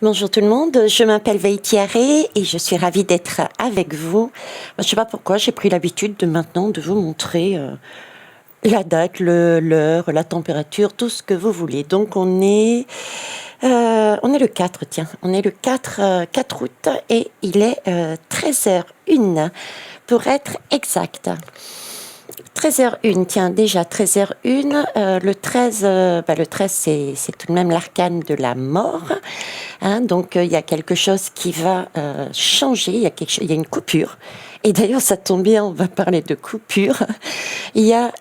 Bonjour tout le monde, je m'appelle Veïti Aré et je suis ravie d'être avec vous. Je ne sais pas pourquoi, j'ai pris l'habitude de maintenant de vous montrer la date, l'heure, la température, tout ce que vous voulez. Donc on est le 4, tiens, on est le 4 août et il est 13h01 pour être exact. 13h01, tiens, déjà 13h01, le 13, le 13 c'est tout de même l'arcane de la mort, hein, donc il y a quelque chose qui va changer, il y a une coupure, et d'ailleurs ça tombe bien, on va parler de coupure, il y a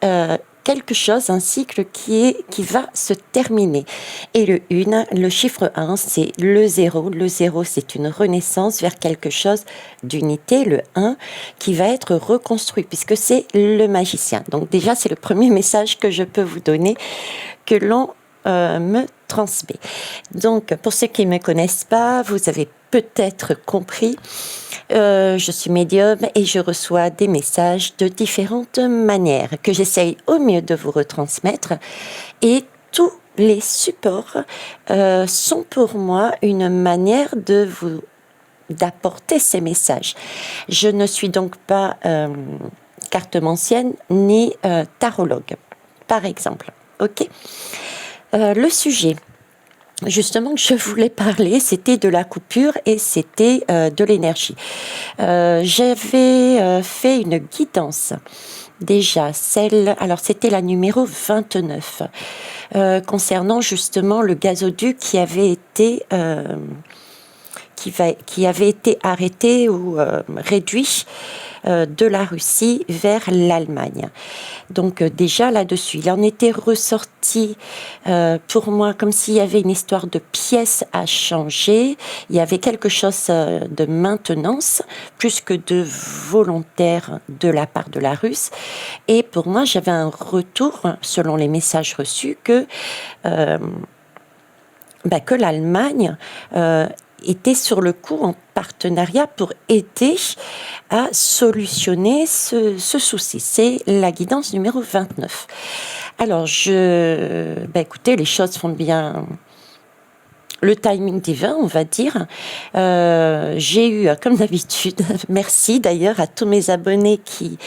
quelque chose, un cycle qui va se terminer. Et le chiffre 1, c'est le 0. Le 0, c'est une renaissance vers quelque chose d'unité. Le 1 qui va être reconstruit, puisque c'est le magicien. Donc déjà, c'est le premier message que je peux vous donner, que l'on me transmet. Donc, pour ceux qui ne me connaissent pas, vous avez peut-être compris, je suis médium et je reçois des messages de différentes manières que j'essaye au mieux de vous retransmettre, et tous les supports sont pour moi une manière d'apporter ces messages. Je ne suis donc pas cartomancienne ni tarologue, par exemple. Ok. Le sujet, justement, que je voulais parler, c'était de la coupure et c'était de l'énergie. J'avais fait une guidance, déjà, alors c'était la numéro 29, concernant justement le gazoduc qui avait été arrêté ou réduit de la Russie vers l'Allemagne. Donc déjà là-dessus, il en était ressorti pour moi comme s'il y avait une histoire de pièces à changer. Il y avait quelque chose de maintenance plus que de volontaire de la part de la Russe. Et pour moi, j'avais un retour, selon les messages reçus, que l'Allemagne était sur le coup en partenariat pour aider à solutionner ce souci. C'est la guidance numéro 29. Alors, écoutez, les choses font bien le timing divin, on va dire. J'ai eu, comme d'habitude, merci d'ailleurs à tous mes abonnés qui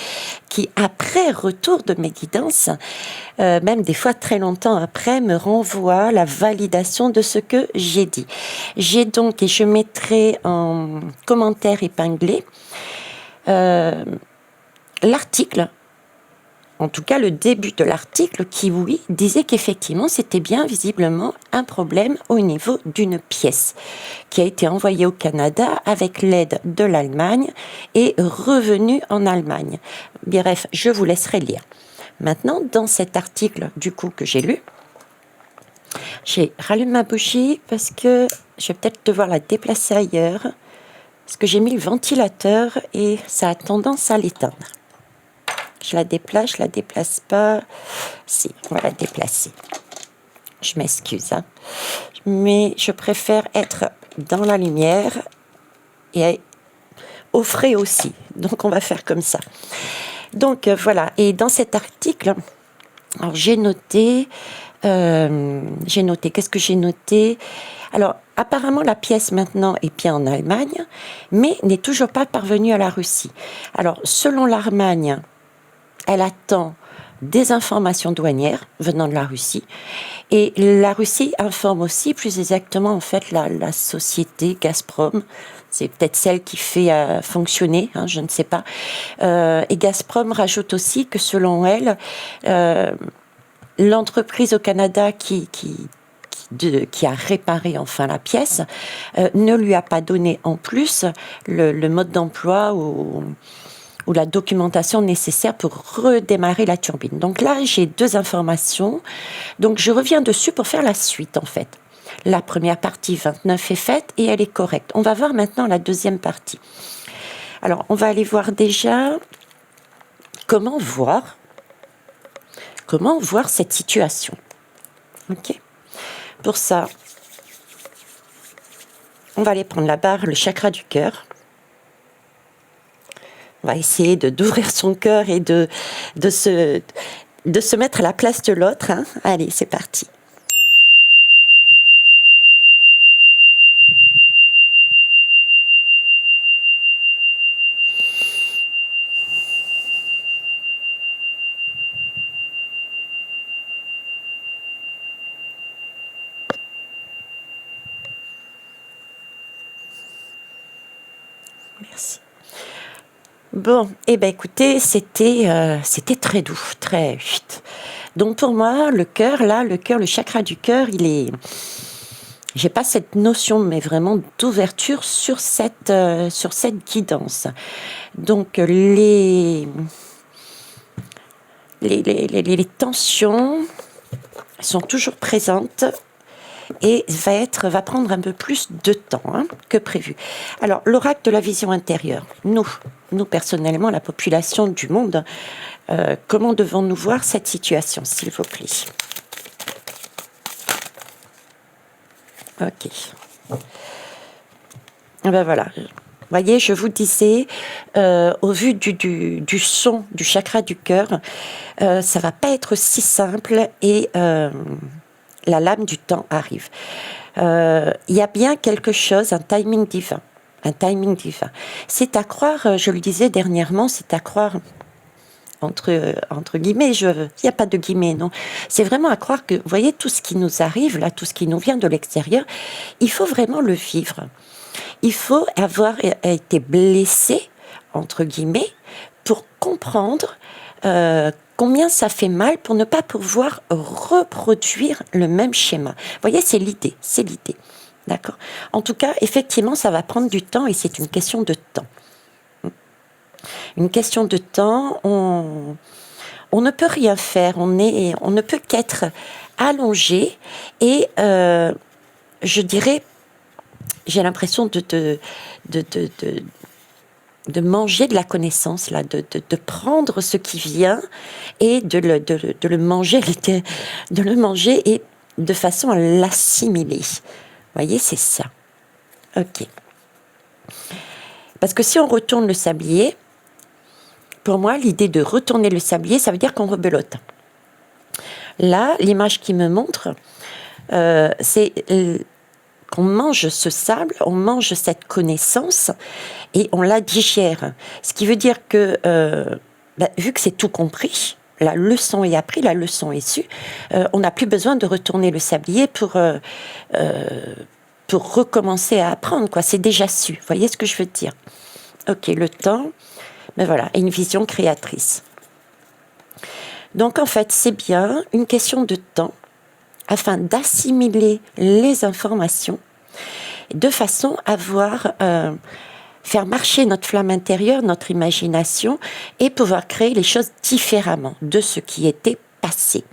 après retour de mes guidances, même des fois très longtemps après, me renvoient la validation de ce que j'ai dit. J'ai donc, et je mettrai en commentaire épinglé, l'article, en tout cas le début de l'article, qui, oui, disait qu'effectivement c'était bien visiblement un problème au niveau d'une pièce qui a été envoyée au Canada avec l'aide de l'Allemagne et revenue en Allemagne. Bref, je vous laisserai lire. Maintenant, dans cet article du coup que j'ai lu, j'ai rallumé ma bougie parce que je vais peut-être devoir la déplacer ailleurs, parce que j'ai mis le ventilateur et ça a tendance à l'éteindre. Je la déplace pas. Si, on va la déplacer. Je m'excuse, hein. Mais je préfère être dans la lumière et au frais aussi. Donc, on va faire comme ça. Donc, voilà. Et dans cet article, alors j'ai noté, qu'est-ce que j'ai noté? Alors, apparemment, la pièce maintenant est bien en Allemagne, mais n'est toujours pas parvenue à la Russie. Alors, selon l'Allemagne, elle attend des informations douanières venant de la Russie. Et la Russie informe aussi, plus exactement, en fait, la société Gazprom. C'est peut-être celle qui fait fonctionner, hein, je ne sais pas. Et Gazprom rajoute aussi que, selon elle, l'entreprise au Canada qui a réparé enfin la pièce ne lui a pas donné en plus le mode d'emploi ou la documentation nécessaire pour redémarrer la turbine. Donc là, j'ai deux informations. Donc je reviens dessus pour faire la suite, en fait. La première partie, 29, est faite et elle est correcte. On va voir maintenant la deuxième partie. Alors, on va aller voir déjà comment voir cette situation. Ok. Pour ça, on va aller prendre la barre, le chakra du cœur. On va essayer d'ouvrir son cœur et de se mettre à la place de l'autre, hein. Allez, c'est parti. Merci. Bon, eh ben écoutez, c'était très doux, très... Donc pour moi, le cœur, là, le chakra du cœur, il est... J'ai pas cette notion, mais vraiment d'ouverture sur cette guidance. Donc les tensions sont toujours présentes et va prendre un peu plus de temps que prévu. Alors, l'oracle de la vision intérieure, nous personnellement, la population du monde, comment devons-nous voir cette situation, s'il vous plaît? Ok. Ben voilà. Vous voyez, je vous disais, au vu du son du chakra du cœur, ça va pas être si simple et la lame du temps arrive. Il y a bien quelque chose, un timing divin. Un timing divin. C'est à croire, je le disais dernièrement, c'est à croire, entre guillemets, il n'y a pas de guillemets, non. C'est vraiment à croire que, vous voyez, tout ce qui nous arrive, là, tout ce qui nous vient de l'extérieur, il faut vraiment le vivre. Il faut avoir été blessé, entre guillemets, pour comprendre combien ça fait mal pour ne pas pouvoir reproduire le même schéma. Vous voyez, c'est l'idée. D'accord ? En tout cas, effectivement, ça va prendre du temps et c'est une question de temps. Une question de temps, on ne peut rien faire, on ne peut qu'être allongé et je dirais, j'ai l'impression de manger de la connaissance, là, de prendre ce qui vient et de le manger et de façon à l'assimiler. Vous voyez, c'est ça. Ok. Parce que si on retourne le sablier, pour moi, l'idée de retourner le sablier, ça veut dire qu'on rebelote. Là, l'image qui me montre, c'est qu'on mange ce sable, on mange cette connaissance et on la digère. Ce qui veut dire que, vu que c'est tout compris, la leçon est apprise, la leçon est sue, on n'a plus besoin de retourner le sablier pour recommencer à apprendre, quoi. C'est déjà su. Vous voyez ce que je veux dire? Ok, le temps, ben voilà, et une vision créatrice. Donc en fait, c'est bien une question de temps afin d'assimiler les informations de façon à faire marcher notre flamme intérieure, notre imagination et pouvoir créer les choses différemment de ce qui était passé.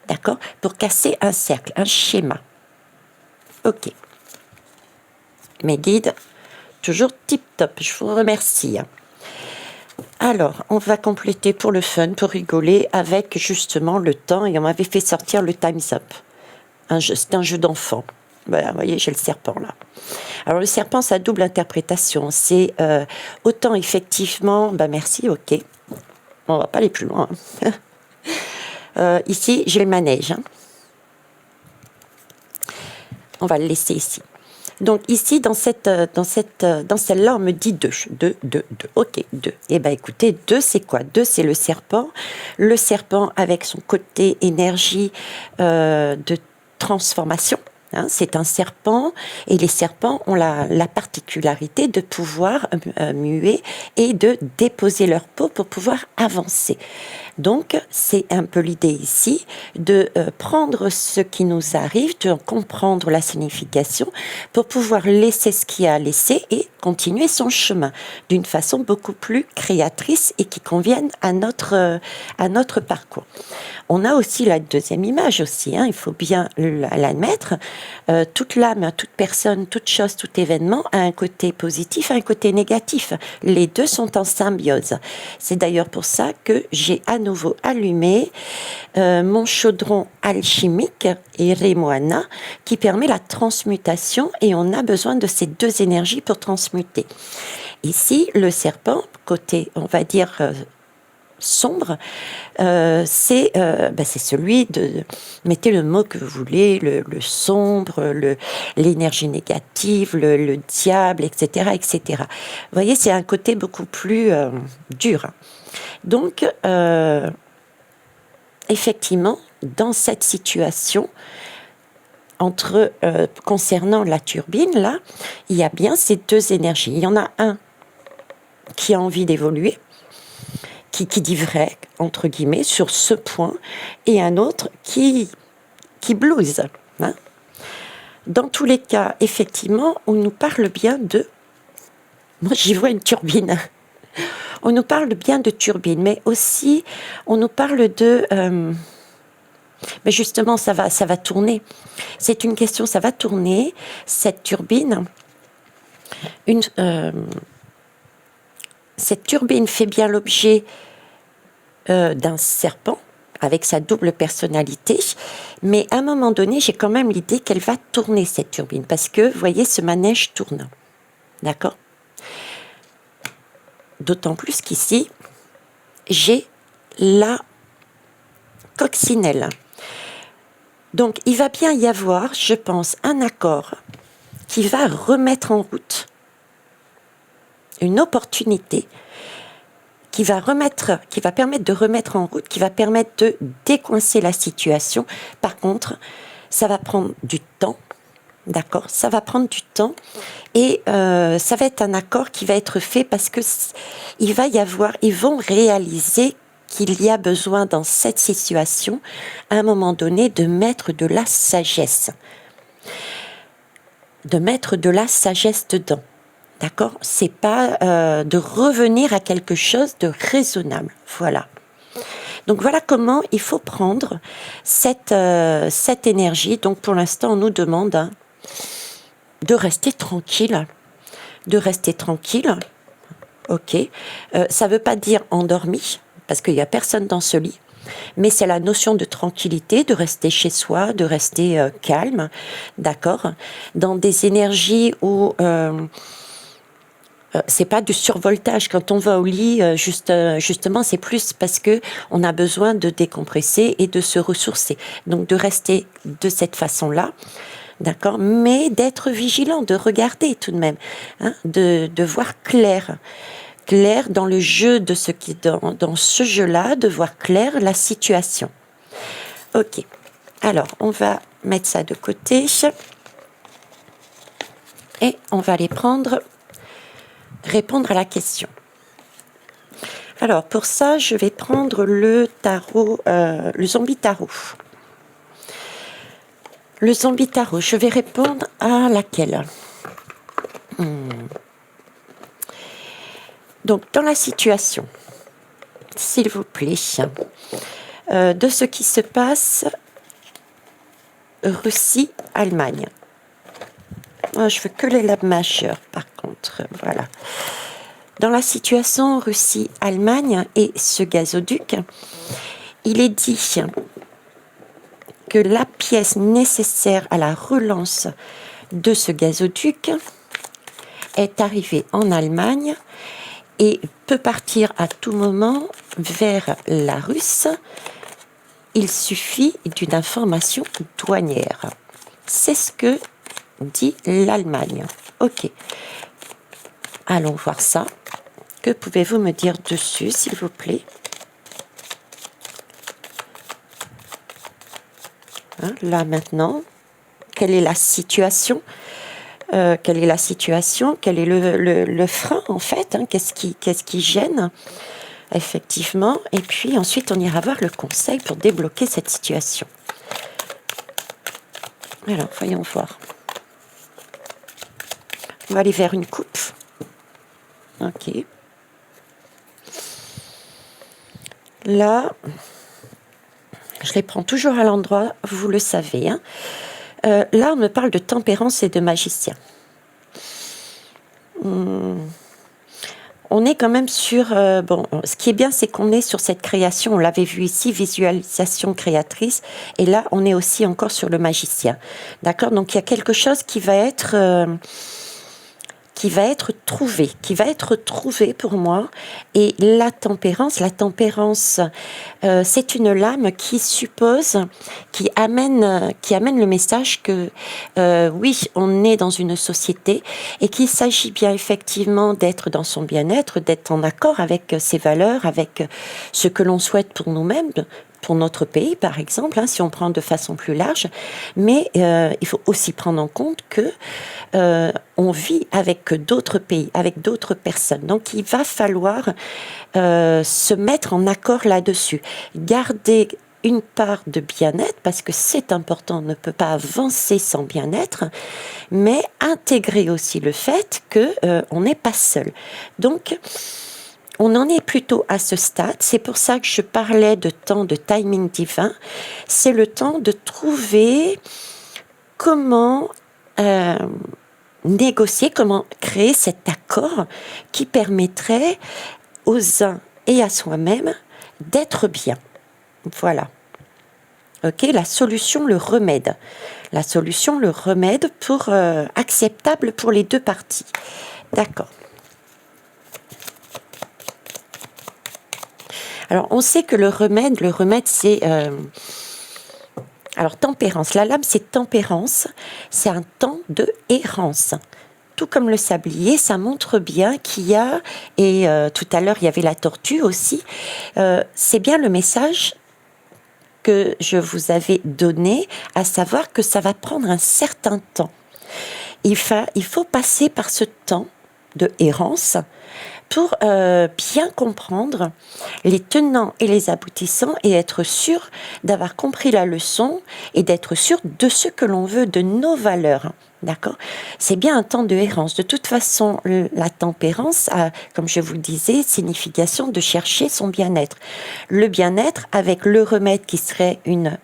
D'accord? Pour casser un cercle, un schéma. Ok. Mes guides, toujours tip-top, je vous remercie. Alors, on va compléter pour le fun, pour rigoler, avec justement le temps, et on m'avait fait sortir le Time's Up. C'est un jeu d'enfant. Voilà, vous voyez, j'ai le serpent là. Alors, le serpent, ça a double interprétation. C'est autant effectivement, merci, ok. On va pas aller plus loin. Ici, j'ai le manège. On va le laisser ici. Donc ici, dans celle-là, on me dit 2. Ok, 2. Eh bien, écoutez, 2, c'est quoi? 2, c'est le serpent. Le serpent avec son côté énergie de transformation. C'est un serpent et les serpents ont la particularité de pouvoir muer et de déposer leur peau pour pouvoir avancer. Donc, c'est un peu l'idée ici de prendre ce qui nous arrive, de comprendre la signification pour pouvoir laisser ce qu'il y a à laisser et continuer son chemin d'une façon beaucoup plus créatrice et qui convienne à notre parcours. On a aussi la deuxième image aussi, il faut bien l'admettre. Toute l'âme, toute personne, toute chose, tout événement a un côté positif, un côté négatif. Les deux sont en symbiose. C'est d'ailleurs pour ça que j'ai à nouveau allumé mon chaudron alchimique Eremoana qui permet la transmutation et on a besoin de ces deux énergies pour transmuter. Ici, le serpent, côté, on va dire, sombre, c'est celui de, mettez le mot que vous voulez, le sombre, l'énergie négative, le diable, etc., etc. Vous voyez, c'est un côté beaucoup plus dur. Donc, effectivement, dans cette situation, concernant la turbine, là, il y a bien ces deux énergies. Il y en a un qui a envie d'évoluer, qui dit vrai, entre guillemets, sur ce point, et un autre qui blouse. Hein. Dans tous les cas, effectivement, on nous parle bien de... Moi, j'y vois une turbine. On nous parle bien de turbine, mais aussi, on nous parle de... mais justement, ça va tourner. C'est une question, ça va tourner. Cette turbine, cette turbine fait bien l'objet d'un serpent avec sa double personnalité, mais à un moment donné, j'ai quand même l'idée qu'elle va tourner cette turbine, parce que, vous voyez, ce manège tourne. D'accord ? D'autant plus qu'ici, j'ai la coccinelle. Donc, il va bien y avoir, je pense, un accord qui va remettre en route une opportunité, qui va permettre de remettre en route, qui va permettre de décoincer la situation. Par contre, ça va prendre du temps, d'accord ? Ça va prendre du temps et ça va être un accord qui va être fait parce que ils vont réaliser qu'il y a besoin dans cette situation, à un moment donné, de mettre de la sagesse. De mettre de la sagesse dedans. D'accord ? C'est pas de revenir à quelque chose de raisonnable. Voilà. Donc voilà comment il faut prendre cette énergie. Donc pour l'instant, on nous demande de rester tranquille. De rester tranquille. Ok. Ça ne veut pas dire endormi, parce qu'il n'y a personne dans ce lit. Mais c'est la notion de tranquillité, de rester chez soi, de rester calme. D'accord ? Dans des énergies où... c'est pas du survoltage. Quand on va au lit, justement, c'est plus parce que on a besoin de décompresser et de se ressourcer. Donc, de rester de cette façon-là, d'accord, mais d'être vigilant, de regarder tout de même, hein, de voir clair dans le jeu de ce qui dans ce jeu-là, de voir clair la situation. Ok. Alors, on va mettre ça de côté et on va aller répondre à la question. Alors, pour ça, je vais prendre le tarot, le zombie tarot. Le zombie tarot, je vais répondre à laquelle ? Donc, dans la situation, s'il vous plaît, de ce qui se passe Russie-Allemagne. Moi, je veux que les lames majeures, par contre. Voilà. Dans la situation Russie-Allemagne et ce gazoduc, il est dit que la pièce nécessaire à la relance de ce gazoduc est arrivée en Allemagne et peut partir à tout moment vers la Russe. Il suffit d'une information douanière. C'est ce que dit l'Allemagne. Ok. Allons voir ça. Que pouvez-vous me dire dessus, s'il vous plaît ? Hein, là, maintenant, quelle est la situation ? Quelle est la situation ? Quel est le frein, en fait, hein, qu'est-ce qui gêne ? Effectivement. Et puis, ensuite, on ira voir le conseil pour débloquer cette situation. Alors, voyons voir. On va aller vers une coupe. Ok. Là, je les prends toujours à l'endroit, vous le savez. Hein. Là, on me parle de tempérance et de magicien. On est quand même sur... ce qui est bien, c'est qu'on est sur cette création. On l'avait vu ici, visualisation créatrice. Et là, on est aussi encore sur le magicien. D'accord ? Donc, il y a quelque chose qui va être trouvé pour moi. Et la tempérance, c'est une lame qui amène le message que oui, on est dans une société et qu'il s'agit bien effectivement d'être dans son bien-être, d'être en accord avec ses valeurs, avec ce que l'on souhaite pour nous-mêmes, pour notre pays, par exemple, si on prend de façon plus large, mais il faut aussi prendre en compte que on vit avec d'autres pays, avec d'autres personnes. Donc, il va falloir se mettre en accord là-dessus. Garder une part de bien-être, parce que c'est important, on ne peut pas avancer sans bien-être, mais intégrer aussi le fait que on n'est pas seul. Donc, on en est plutôt à ce stade. C'est pour ça que je parlais de temps de timing divin. C'est le temps de trouver comment négocier, comment créer cet accord qui permettrait aux uns et à soi-même d'être bien. Voilà. Ok, la solution, le remède. La solution, le remède pour acceptable pour les deux parties. D'accord. Alors, on sait que le remède, c'est... alors, tempérance. La lame, c'est tempérance. C'est un temps de errance. Tout comme le sablier, ça montre bien qu'il y a... Et tout à l'heure, il y avait la tortue aussi. C'est bien le message que je vous avais donné, à savoir que ça va prendre un certain temps. Il faut passer par ce temps de errance pour bien comprendre les tenants et les aboutissants et être sûr d'avoir compris la leçon et d'être sûr de ce que l'on veut, de nos valeurs. D'accord ? C'est bien un temps de errance. De toute façon, la tempérance a, comme je vous le disais, signification de chercher son bien-être. Le bien-être avec le remède qui serait une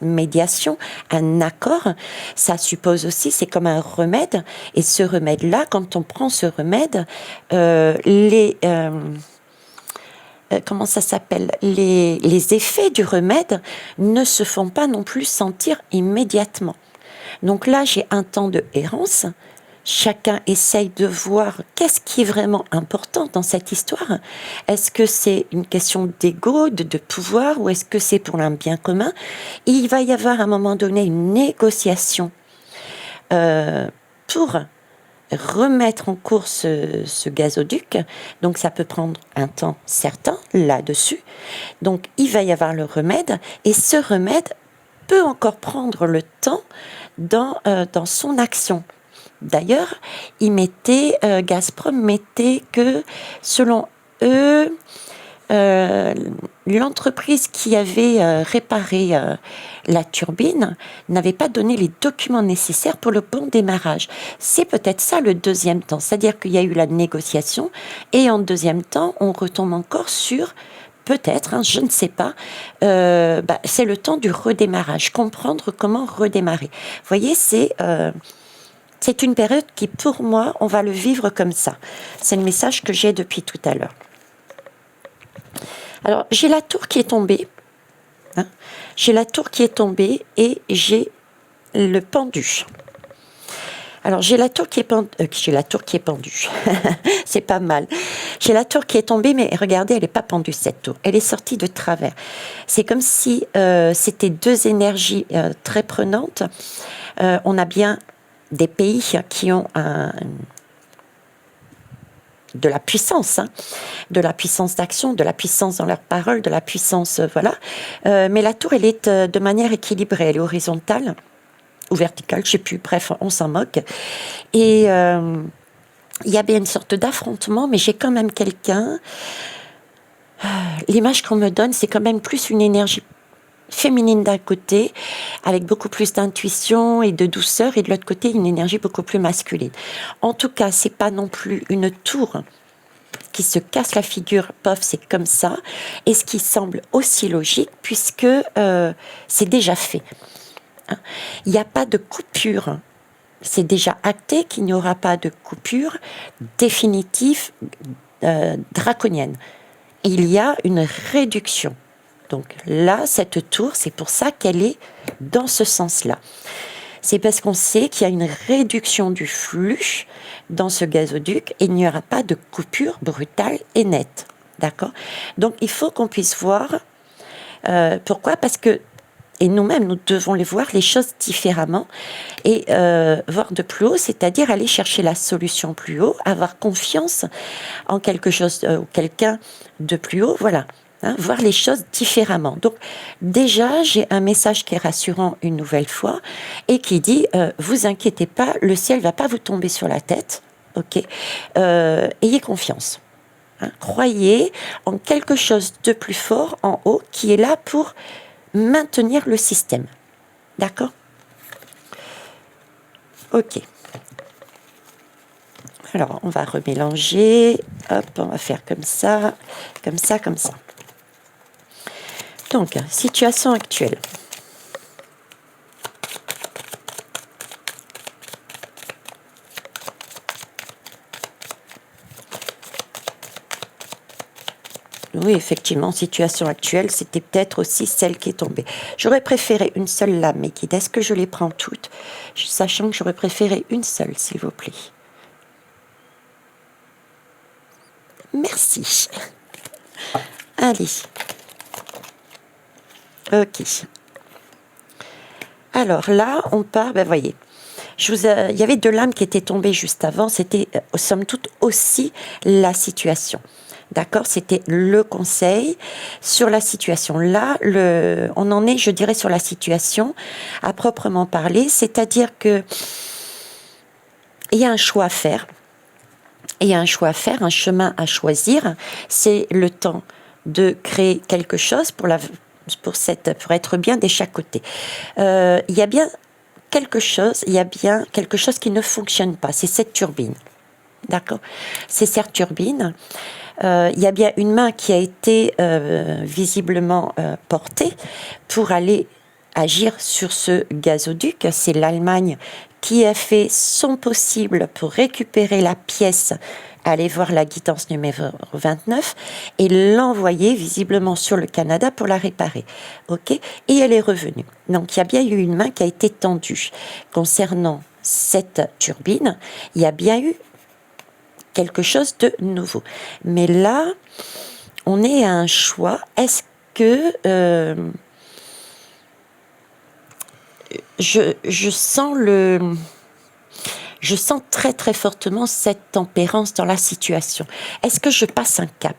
médiation, un accord, ça suppose aussi, c'est comme un remède. Et ce remède-là, quand on prend ce remède, comment ça s'appelle, les effets du remède ne se font pas non plus sentir immédiatement. Donc là, j'ai un temps de errance. Chacun essaye de voir qu'est-ce qui est vraiment important dans cette histoire. Est-ce que c'est une question d'ego, de pouvoir, ou est-ce que c'est pour un bien commun ? Il va y avoir à un moment donné une négociation pour remettre en cours ce gazoduc. Donc ça peut prendre un temps certain là-dessus. Donc il va y avoir le remède, et ce remède peut encore prendre le temps dans son action. D'ailleurs, Gazprom mettait que, selon eux, l'entreprise qui avait réparé la turbine n'avait pas donné les documents nécessaires pour le bon démarrage. C'est peut-être ça le deuxième temps, c'est-à-dire qu'il y a eu la négociation, et en deuxième temps, on retombe encore sur... Peut-être, je ne sais pas, c'est le temps du redémarrage, comprendre comment redémarrer. Vous voyez, c'est une période qui, pour moi, on va le vivre comme ça. C'est le message que j'ai depuis tout à l'heure. Alors, j'ai la tour qui est tombée. J'ai la tour qui est tombée et j'ai le pendu. Alors, j'ai la tour qui est pendue. C'est pas mal. J'ai la tour qui est tombée, mais regardez, elle n'est pas pendue, cette tour. Elle est sortie de travers. C'est comme si c'était deux énergies très prenantes. On a bien des pays qui ont de la puissance, de la puissance d'action, de la puissance dans leurs paroles, de la puissance, voilà. Mais la tour, elle est de manière équilibrée. Elle est horizontale ou verticale, je ne sais plus, bref, on s'en moque. Et il y a bien une sorte d'affrontement, mais j'ai quand même quelqu'un... L'image qu'on me donne, c'est quand même plus une énergie féminine d'un côté, avec beaucoup plus d'intuition et de douceur, et de l'autre côté, une énergie beaucoup plus masculine. En tout cas, c'est pas non plus une tour qui se casse la figure, pof, c'est comme ça, et ce qui semble aussi logique, puisque c'est déjà fait. Il n'y a pas de coupure. C'est déjà acté qu'il n'y aura pas de coupure définitive draconienne. Il y a une réduction. Donc là, cette tour, c'est pour ça qu'elle est dans ce sens-là. C'est parce qu'on sait qu'il y a une réduction du flux dans ce gazoduc et il n'y aura pas de coupure brutale et nette. D'accord ? Donc il faut qu'on puisse voir. Pourquoi ? Parce que, et nous-mêmes, nous devons voir les choses différemment et voir de plus haut, c'est-à-dire aller chercher la solution plus haut, avoir confiance en quelque chose ou quelqu'un de plus haut, voilà. hein, voir les choses différemment. Donc déjà, j'ai un message qui est rassurant une nouvelle fois et qui dit vous inquiétez pas, le ciel va pas vous tomber sur la tête, ok. Ayez confiance. Hein, croyez en quelque chose de plus fort en haut qui est là pour maintenir le système. D'accord? Ok. Alors, on va remélanger. Hop, on va faire comme ça, comme ça, comme ça. Donc, situation actuelle. Oui, effectivement, situation actuelle, c'était peut-être aussi celle qui est tombée. J'aurais préféré une seule lame, mais guide, est-ce que je les prends toutes, sachant que j'aurais préféré une seule, s'il vous plaît. Merci. Allez. Ok. Alors là, on part, ben voyez, il y avait deux lames qui étaient tombées juste avant, c'était somme toute aussi la situation. D'accord, c'était le conseil sur la situation. Là, on en est, je dirais, sur la situation à proprement parler, c'est-à-dire que il y a un choix à faire. Il y a un choix à faire, un chemin à choisir. C'est le temps de créer quelque chose pour être bien de chaque côté. Il y a bien quelque chose qui ne fonctionne pas. C'est cette turbine. D'accord? C'est cette turbine. Il y a bien une main qui a été visiblement portée pour aller agir sur ce gazoduc. C'est l'Allemagne qui a fait son possible pour récupérer la pièce, aller voir la guidance numéro 29 et l'envoyer visiblement sur le Canada pour la réparer. Ok? Et elle est revenue. Donc il y a bien eu une main qui a été tendue. Concernant cette turbine, il y a bien eu quelque chose de nouveau. Mais là, on est à un choix. Est-ce que je sens très très fortement cette tempérance dans la situation. Est-ce que je passe un cap?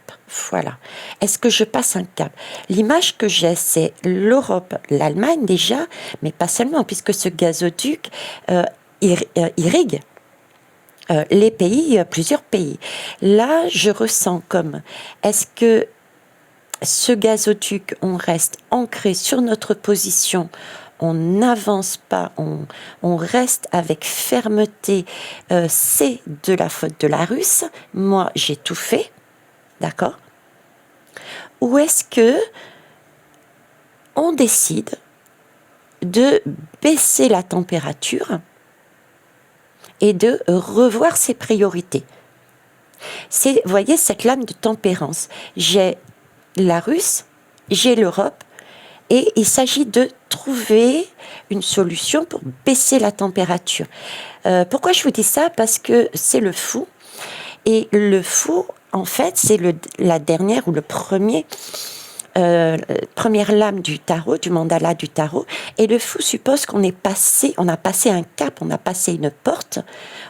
Voilà. Est-ce que je passe un cap? L'image que j'ai, c'est l'Europe, l'Allemagne déjà, mais pas seulement, puisque ce gazoduc irrigue les pays, plusieurs pays. Là, je ressens comme, est-ce que ce gazoduc, on reste ancré sur notre position, on n'avance pas, on reste avec fermeté, c'est de la faute de la Russe, moi j'ai tout fait, d'accord? Ou est-ce que on décide de baisser la température et de revoir ses priorités? C'est, voyez, cette lame de tempérance. J'ai la Russe, j'ai l'Europe, et il s'agit de trouver une solution pour baisser la température. Pourquoi je vous dis ça? Parce que c'est le fou. Et le fou, en fait, c'est la dernière ou le premier... première lame du tarot, du mandala du tarot, et le fou suppose on a passé un cap, on a passé une porte,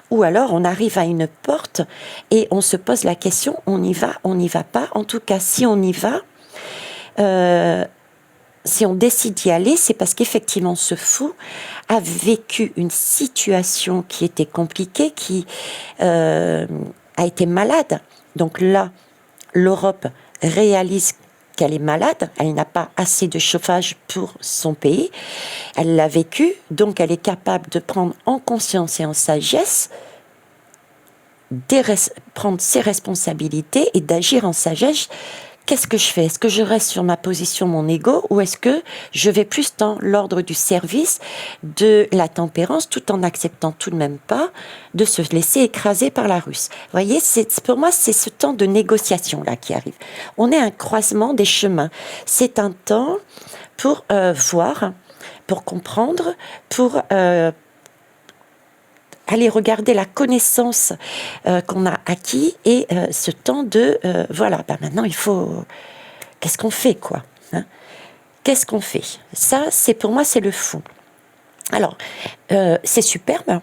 ou alors on arrive à une porte et on se pose la question, on y va, on n'y va pas. En tout cas, si on y va, si on décide d'y aller, c'est parce qu'effectivement ce fou a vécu une situation qui était compliquée, qui a été malade. Donc là, l'Europe réalise qu'elle est malade, elle n'a pas assez de chauffage pour son pays, elle l'a vécu, donc elle est capable de prendre en conscience et en sagesse, prendre ses responsabilités et d'agir en sagesse. Qu'est-ce que je fais? Est-ce que je reste sur ma position, mon ego, ou est-ce que je vais plus dans l'ordre du service, de la tempérance, tout en acceptant tout de même pas de se laisser écraser par la Russe? Vous voyez, pour moi, c'est ce temps de négociation là qui arrive. On est à un croisement des chemins. C'est un temps pour voir, pour comprendre, pour aller regarder la connaissance qu'on a acquis et ce temps de voilà, maintenant il faut, qu'est-ce qu'on fait quoi, hein? Qu'est-ce qu'on fait? Ça, c'est pour moi, c'est le fou. Alors, c'est superbe.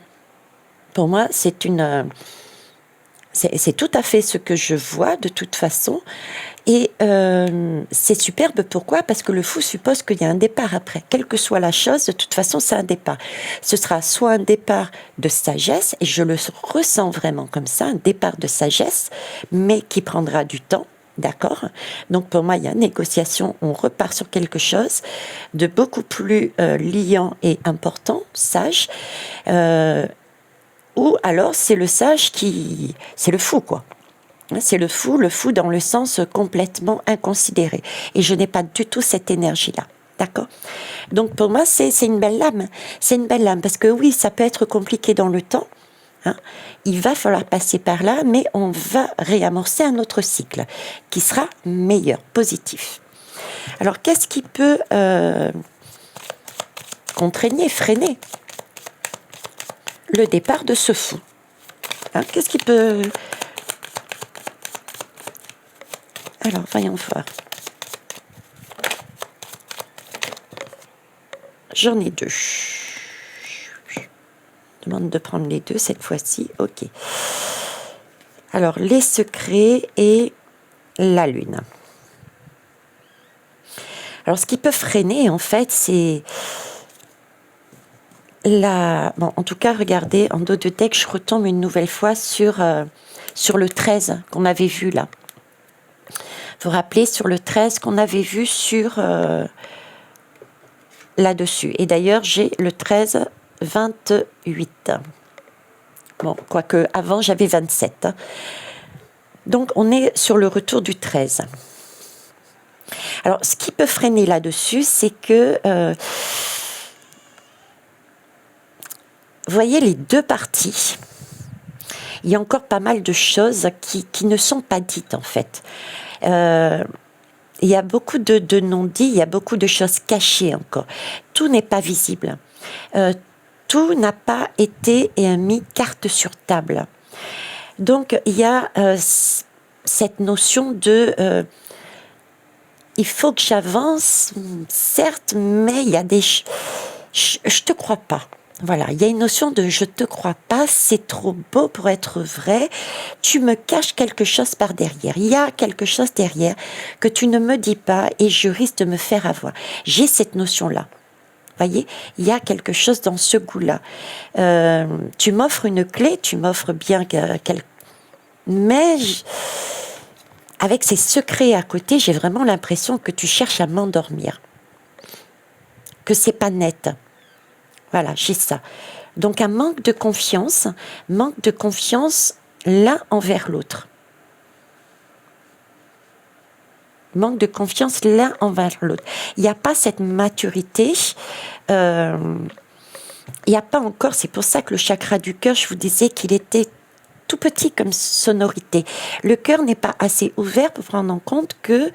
Pour moi, c'est tout à fait ce que je vois de toute façon. Et c'est superbe, pourquoi? Parce que le fou suppose qu'il y a un départ après. Quelle que soit la chose, de toute façon, c'est un départ. Ce sera soit un départ de sagesse, et je le ressens vraiment comme ça, un départ de sagesse, mais qui prendra du temps. D'accord? Donc pour moi, il y a négociation, on repart sur quelque chose de beaucoup plus liant et important, sage, ou alors c'est le sage qui... c'est le fou, quoi. C'est le fou dans le sens complètement inconsidéré. Et je n'ai pas du tout cette énergie-là. D'accord? Donc pour moi, c'est une belle lame. C'est une belle lame parce que oui, ça peut être compliqué dans le temps. Hein. Il va falloir passer par là, mais on va réamorcer un autre cycle qui sera meilleur, positif. Alors qu'est-ce qui peut contraigner, freiner le départ de ce fou? Hein, qu'est-ce qui peut... Alors, voyons voir. J'en ai deux. Je demande de prendre les deux cette fois-ci. Ok. Alors, les secrets et la lune. Alors, ce qui peut freiner, en fait, c'est la... Bon, en tout cas, regardez, en dos de deck, je retombe une nouvelle fois sur le 13 qu'on avait vu là. Vous vous rappelez, sur le 13 qu'on avait vu sur là-dessus. Et d'ailleurs, j'ai le 13, 28. Bon, quoique avant, j'avais 27. Donc, on est sur le retour du 13. Alors, ce qui peut freiner là-dessus, c'est que... vous voyez les deux parties, il y a encore pas mal de choses qui ne sont pas dites, en fait. Il y a beaucoup de non-dits, il y a beaucoup de choses cachées encore. Tout n'est pas visible. Tout n'a pas été mis carte sur table. Donc, il y a cette notion de... il faut que j'avance, certes, mais il y a des... je te crois pas. Voilà, il y a une notion de je te crois pas, c'est trop beau pour être vrai, tu me caches quelque chose par derrière, il y a quelque chose derrière que tu ne me dis pas et je risque de me faire avoir. J'ai cette notion-là. Voyez, il y a quelque chose dans ce goût-là. Tu m'offres une clé, tu m'offres bien mais avec ces secrets à côté, j'ai vraiment l'impression que tu cherches à m'endormir, que c'est pas net. Voilà, j'ai ça. Donc un manque de confiance l'un envers l'autre. Manque de confiance l'un envers l'autre. Il n'y a pas cette maturité, il n'y a pas encore, c'est pour ça que le chakra du cœur, je vous disais qu'il était tout petit comme sonorité. Le cœur n'est pas assez ouvert pour prendre en compte que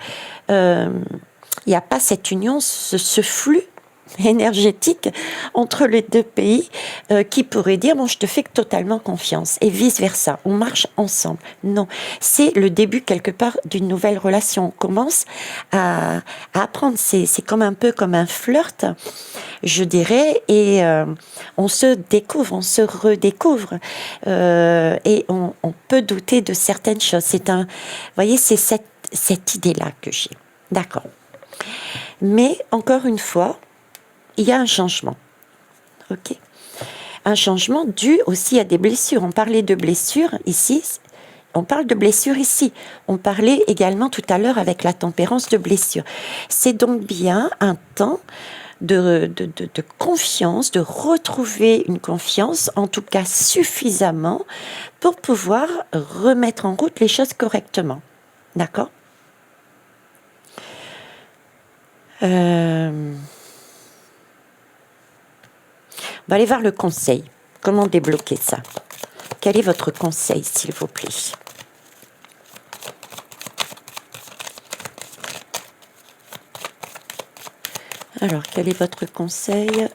il n'y a pas cette union, ce flux énergétique entre les deux pays qui pourrait dire bon, je te fais totalement confiance et vice versa, on marche ensemble. Non, c'est le début quelque part d'une nouvelle relation. On commence à apprendre, c'est comme un peu comme un flirt, je dirais, et on se découvre, on se redécouvre et on peut douter de certaines choses. C'est un, vous voyez, c'est cette idée-là que j'ai. D'accord. Mais encore une fois, il y a un changement, ok. Un changement dû aussi à des blessures. On parlait de blessures ici, on parle de blessures ici. On parlait également tout à l'heure avec la tempérance de blessures. C'est donc bien un temps de confiance, de retrouver une confiance, en tout cas suffisamment, pour pouvoir remettre en route les choses correctement. D'accord ? On va aller voir le conseil. Comment débloquer ça? Quel est votre conseil, s'il vous plaît? Alors, quel est votre conseil?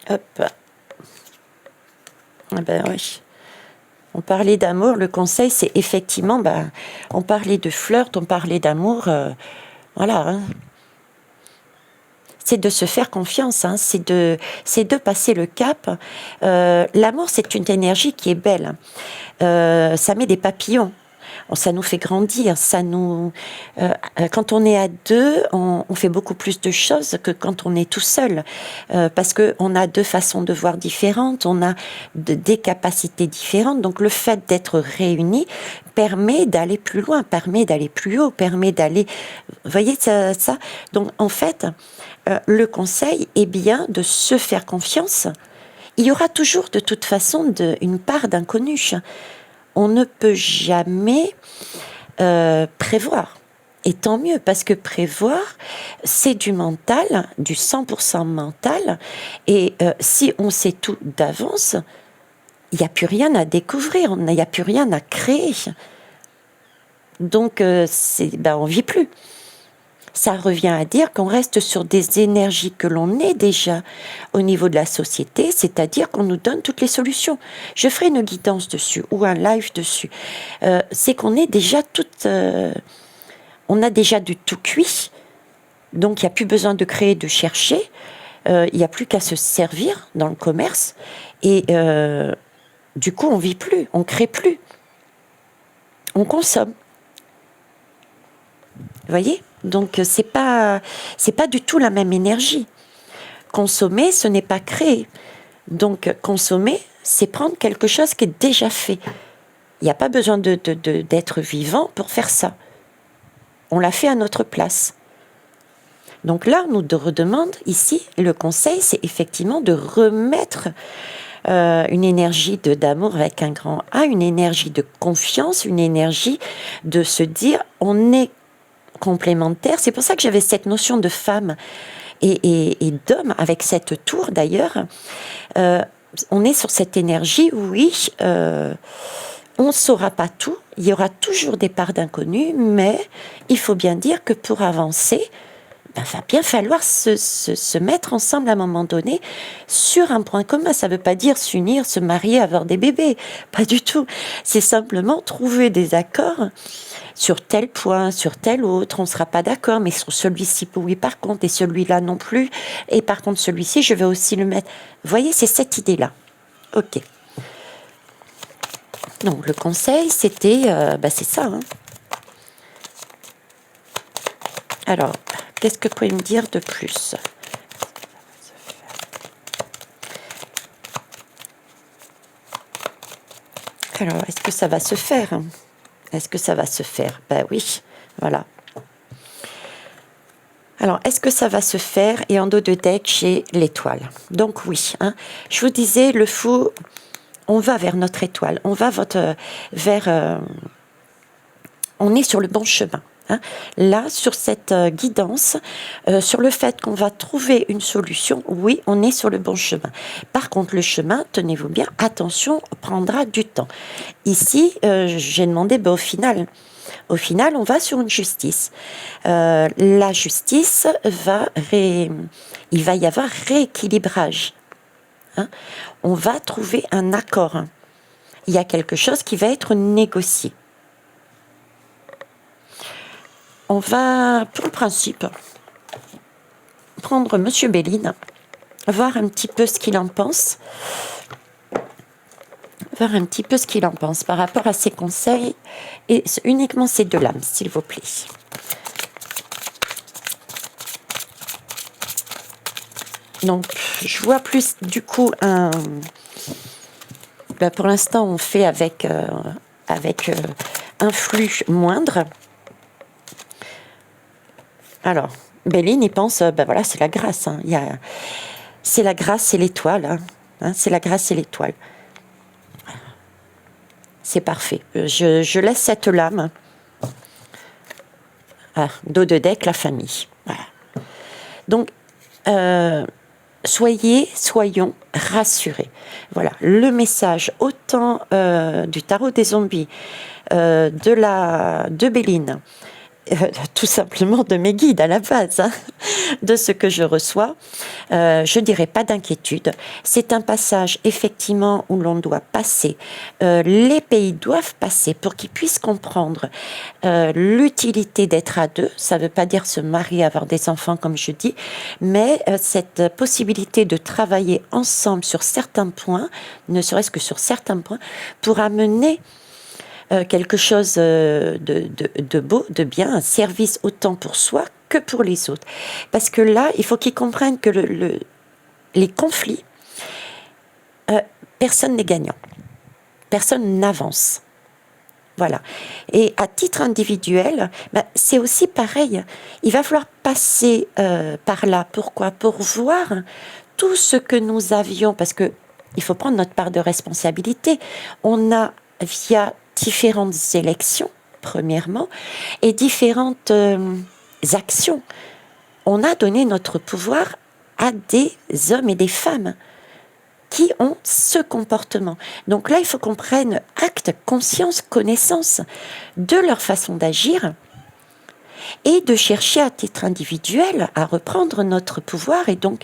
Hop. Ah ben oui. On parlait d'amour, le conseil, c'est effectivement, on parlait de flirt, on parlait d'amour, voilà, hein. C'est de se faire confiance, hein, c'est de passer le cap. L'amour, c'est une énergie qui est belle. Ça met des papillons. ça nous fait grandir, quand on est à deux, on fait beaucoup plus de choses que quand on est tout seul, parce que on a deux façons de voir différentes, on a des capacités différentes, donc le fait d'être réunis permet d'aller plus loin, permet d'aller plus haut, permet d'aller, vous voyez ça. Donc en fait, le conseil est bien de se faire confiance. Il y aura toujours de toute façon une part d'inconnu. On ne peut jamais prévoir. Et tant mieux, parce que prévoir, c'est du mental, du 100% mental. Et si on sait tout d'avance, il n'y a plus rien à découvrir, il n'y a plus rien à créer. Donc, on ne vit plus. Ça revient à dire qu'on reste sur des énergies que l'on est déjà au niveau de la société, c'est-à-dire qu'on nous donne toutes les solutions. Je ferai une guidance dessus ou un live dessus. C'est qu'on est déjà on a déjà du tout cuit, donc il n'y a plus besoin de créer, de chercher. Il n'y a plus qu'à se servir dans le commerce. Et du coup, on vit plus, on crée plus. On consomme. Vous voyez ? Donc, c'est pas du tout la même énergie. Consommer, ce n'est pas créer. Donc, consommer, c'est prendre quelque chose qui est déjà fait. Il n'y a pas besoin d'être vivant pour faire ça. On l'a fait à notre place. Donc là, on nous redemande ici, le conseil, c'est effectivement de remettre une énergie d'amour avec un grand A, une énergie de confiance, une énergie de se dire, on est complémentaires. C'est pour ça que j'avais cette notion de femme et d'homme avec cette tour d'ailleurs. On est sur cette énergie, oui, on ne saura pas tout, il y aura toujours des parts d'inconnu, mais il faut bien dire que pour avancer, va bien falloir se mettre ensemble à un moment donné sur un point commun. Ça ne veut pas dire s'unir, se marier, avoir des bébés, pas du tout. C'est simplement trouver des accords sur tel point, sur tel autre, on ne sera pas d'accord, mais sur celui-ci, oui, par contre, et celui-là non plus, et par contre, celui-ci, je vais aussi le mettre. Vous voyez, c'est cette idée-là. Ok. Donc, le conseil, c'était, c'est ça. Hein. Alors, qu'est-ce que vous pouvez me dire de plus ? Alors, est-ce que ça va se faire ? Est-ce que ça va se faire ? Ben oui, voilà. Alors, est-ce que ça va se faire ? Et en dos de deck, j'ai l'étoile. Donc oui, hein, je vous disais, le fou, on va vers notre étoile. On va on est sur le bon chemin. Hein. Là, sur cette guidance, sur le fait qu'on va trouver une solution, oui, on est sur le bon chemin. Par contre, le chemin, tenez-vous bien, attention, prendra du temps. Ici, j'ai demandé, au final, on va sur une justice. La justice il va y avoir rééquilibrage. Hein. On va trouver un accord. Il y a quelque chose qui va être négocié. On va, pour le principe, prendre Monsieur Béline, voir un petit peu ce qu'il en pense. Voir un petit peu ce qu'il en pense par rapport à ses conseils et uniquement ces deux lames, s'il vous plaît. Donc, je vois plus du coup pour l'instant, on fait avec un flux moindre. Alors, Béline, il pense, voilà, c'est la grâce. Hein. C'est la grâce et l'étoile. Hein, c'est la grâce et l'étoile. C'est parfait. Je laisse cette lame. Ah, dos de deck, la famille. Voilà. Donc, soyons rassurés. Voilà, le message autant du tarot des zombies, de Béline, tout simplement de mes guides à la base, hein, de ce que je reçois, je dirais pas d'inquiétude. C'est un passage effectivement où l'on doit passer. Les pays doivent passer pour qu'ils puissent comprendre l'utilité d'être à deux. Ça ne veut pas dire se marier, avoir des enfants comme je dis, mais cette possibilité de travailler ensemble sur certains points, ne serait-ce que sur certains points, pour amener quelque chose de beau, de bien, un service autant pour soi que pour les autres. Parce que là, il faut qu'ils comprennent que les conflits, personne n'est gagnant. Personne n'avance. Voilà. Et à titre individuel, c'est aussi pareil. Il va falloir passer par là. Pourquoi? Pour voir tout ce que nous avions, parce que il faut prendre notre part de responsabilité. On a, via différentes élections, premièrement, et différentes actions, on a donné notre pouvoir à des hommes et des femmes qui ont ce comportement. Donc là, il faut qu'on prenne acte, conscience, connaissance de leur façon d'agir et de chercher à titre individuel à reprendre notre pouvoir et donc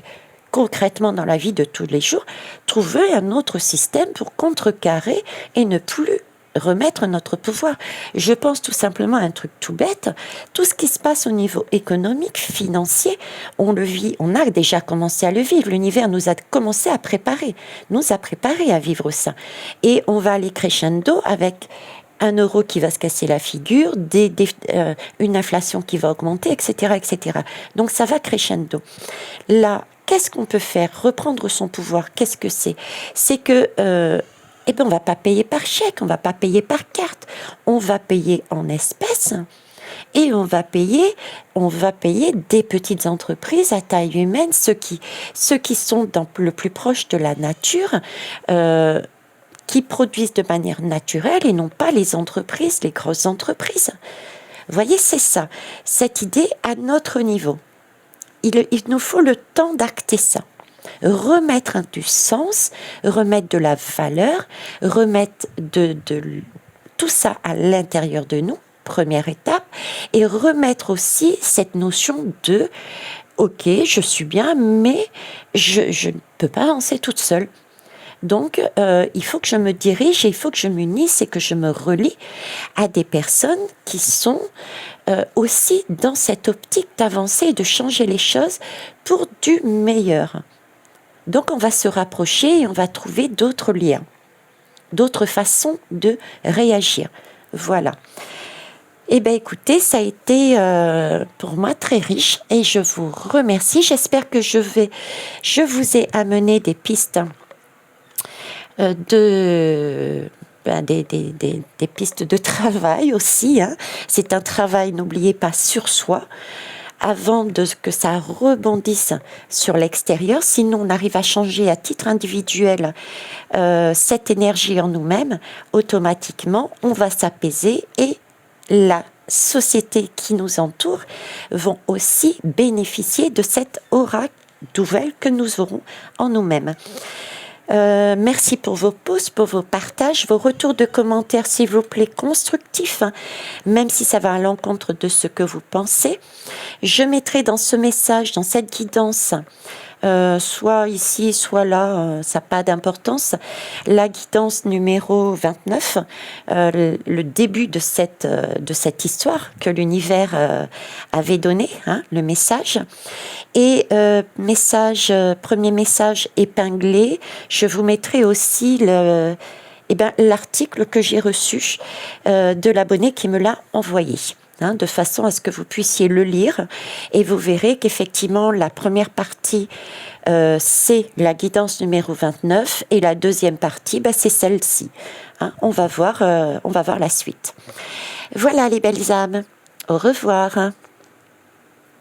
concrètement dans la vie de tous les jours, trouver un autre système pour contrecarrer et ne plus remettre notre pouvoir. Je pense tout simplement à un truc tout bête. Tout ce qui se passe au niveau économique, financier, on le vit, on a déjà commencé à le vivre. L'univers nous a commencé à préparer, nous a préparé à vivre ça. Et on va aller crescendo avec un euro qui va se casser la figure, une inflation qui va augmenter, etc., etc. Donc ça va crescendo. Là, qu'est-ce qu'on peut faire? Reprendre son pouvoir, qu'est-ce que c'est? C'est que on va pas payer par chèque, on va pas payer par carte, on va payer en espèces et on va payer des petites entreprises à taille humaine, ceux qui sont le plus proche de la nature, qui produisent de manière naturelle et non pas les entreprises, les grosses entreprises. Vous voyez, c'est ça, cette idée à notre niveau. Il nous faut le temps d'acter ça. Remettre du sens, remettre de la valeur, remettre de tout ça à l'intérieur de nous, première étape, et remettre aussi cette notion de « ok, je suis bien, mais je ne peux pas avancer toute seule ». Donc, il faut que je me dirige et il faut que je m'unisse et que je me relie à des personnes qui sont aussi dans cette optique d'avancer et de changer les choses pour du meilleur. Donc, on va se rapprocher et on va trouver d'autres liens, d'autres façons de réagir. Voilà. Eh bien, écoutez, ça a été pour moi très riche et je vous remercie. J'espère que je vous ai amené des pistes des pistes de travail aussi. Hein. C'est un travail, n'oubliez pas, sur soi, avant que ça rebondisse sur l'extérieur. Sinon, on arrive à changer à titre individuel cette énergie en nous-mêmes. Automatiquement, on va s'apaiser et la société qui nous entoure vont aussi bénéficier de cette aura nouvelle que nous aurons en nous-mêmes. Merci pour vos pouces, pour vos partages, vos retours de commentaires, s'il vous plaît, constructifs, hein, même si ça va à l'encontre de ce que vous pensez. Je mettrai dans ce message, dans cette guidance, soit ici, soit là, ça n'a pas d'importance, la guidance numéro 29, le début de cette histoire que l'univers avait donné, hein, le message. Et premier message épinglé, je vous mettrai aussi l'article que j'ai reçu de l'abonné qui me l'a envoyé. Hein, de façon à ce que vous puissiez le lire et vous verrez qu'effectivement la première partie c'est la guidance numéro 29 et la deuxième partie c'est celle-ci. Hein, on va voir la suite. Voilà les belles âmes, au revoir.